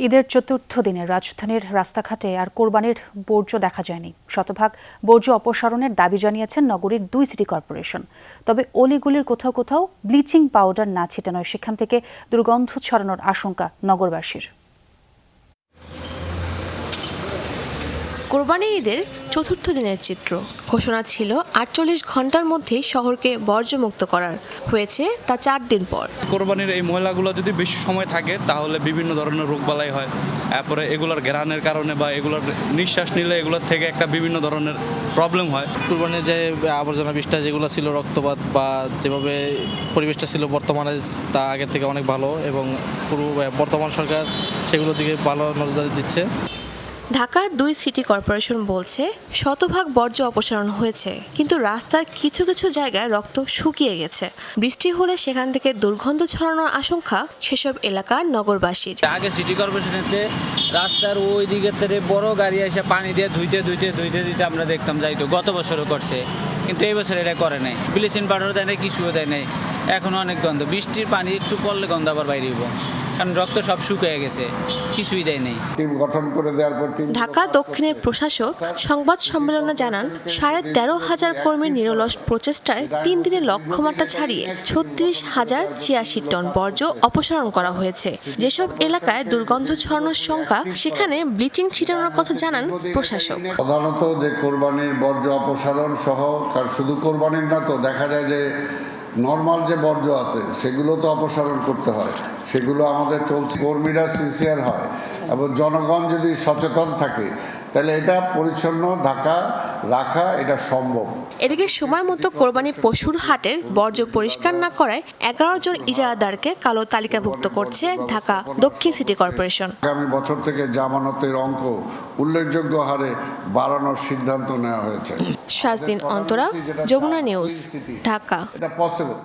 ঈদের চতুর্থ দিনে রাজধানীর রাস্তাঘাটে আর কোরবানির বর্জ্য দেখা যায়নি। শতভাগ বর্জ্য অপসারণের দাবি জানিয়েছেন নগরীর 2 সিটি কর্পোরেশন। তবে অলিগুলির কোথাও কোথাও ব্লিচিং পাউডার না ছিটানোয় সেখান থেকে দুর্গন্ধ ছড়ানোর আশঙ্কা নগরবাসীর। কোরবানি ঈদের চতুর্থ দিনের চিত্র। ঘোষণা ছিল 48 ঘন্টার মধ্যেই শহরকে বর্জ্যমুক্ত করার, হয়েছে তা 4 দিন পর। কোরবানির এই ময়লাগুলো যদি বেশি সময় থাকে তাহলে বিভিন্ন ধরনের রোগবালাই হয়। তারপরে এগুলোর ঘ্রাণের কারণে বা এগুলোর নিঃশ্বাস নিলে এগুলোর থেকে একটা বিভিন্ন ধরনের প্রবলেম হয়। কোরবানির যে আবর্জনা বিষটা যেগুলো ছিল, রক্তপাত বা যেভাবে পরিবেশটা ছিল বর্তমানে তা আগের থেকে অনেক ভালো, এবং পুরো বর্তমান সরকার সেগুলোর দিকে ভালো নজরদারি দিচ্ছে। ঢাকার 2 সিটি কর্পোরেশন বলছে শতভাগ বর্জ্য অপসারণ হয়েছে, কিন্তু রাস্তার কিছু কিছু জায়গায় রক্ত শুকিয়ে গেছে। বৃষ্টি হলে সেখান থেকে দুর্গন্ধ ছড়ানোর আশঙ্কা সেসব এলাকার নগরবাসীর। আগে সিটি কর্পোরেশনেতে রাস্তার ওই দিকের থেকে বড় গাড়ি এসে পানি দিয়ে ধুইতে আমরা দেখতাম যাইতো, গত বছরও করছে, কিন্তু এই বছর এটা করে নাই। ব্লিচিং পাউডার দেয় নাই, কিছুও দেয় নাই। এখনো অনেক গন্ধ, বৃষ্টির পানি একটু পড়লে গন্ধ আবার বাইরে হইব, কারণ রক্ত সব শুকিয়ে গেছে, কিছুই দেয় নেই। টিম গঠন করে দেওয়ার পর ঢাকা দক্ষিণের প্রশাসক সংবাদ সম্মেলনে জানান 13,500 কর্মীর নিরলস প্রচেষ্টায় 3 দিনে লক্ষ্যমাত্রা ছাড়িয়ে 36,086 টন বর্জ্য অপসারণ করা হয়েছে। যেসব এলাকায় দুর্গন্ধ ছড়ানোর শঙ্কা, সেখানে ব্লিচিং ছিটানোর কথা জানান প্রশাসক। প্রধানত যে কোরবানির বর্জ্য অপসারণ সহ, কারণ শুধু কোরবানির না, তো দেখা যায় যে নর্মাল যে বর্জ্য আছে সেগুলো তো অপসারণ করতে হয়, সেগুলো আমাদের চলছে। কর্মীরা সিনসিয়ার হয় এবং জনগণ যদি সচেতন থাকে তাহলে এটা পরিচ্ছন্ন ঢাকা রাখা এটা সম্ভব। এদিকে সময় মতো কোরবানি পশুর হাটের বর্জ্য পরিষ্কার না করায় 11 জন ইজারাদারকে কালো তালিকাভুক্ত করছে ঢাকা দক্ষিণ সিটি কর্পোরেশন। আগামী বছর থেকে জামানতের অঙ্ক উল্লেখযোগ্য হারে বাড়ানোর সিদ্ধান্ত নেওয়া হয়েছে। শাজদিন অন্তরা, যমুনা নিউজ, ঢাকা। এটা পসিবল।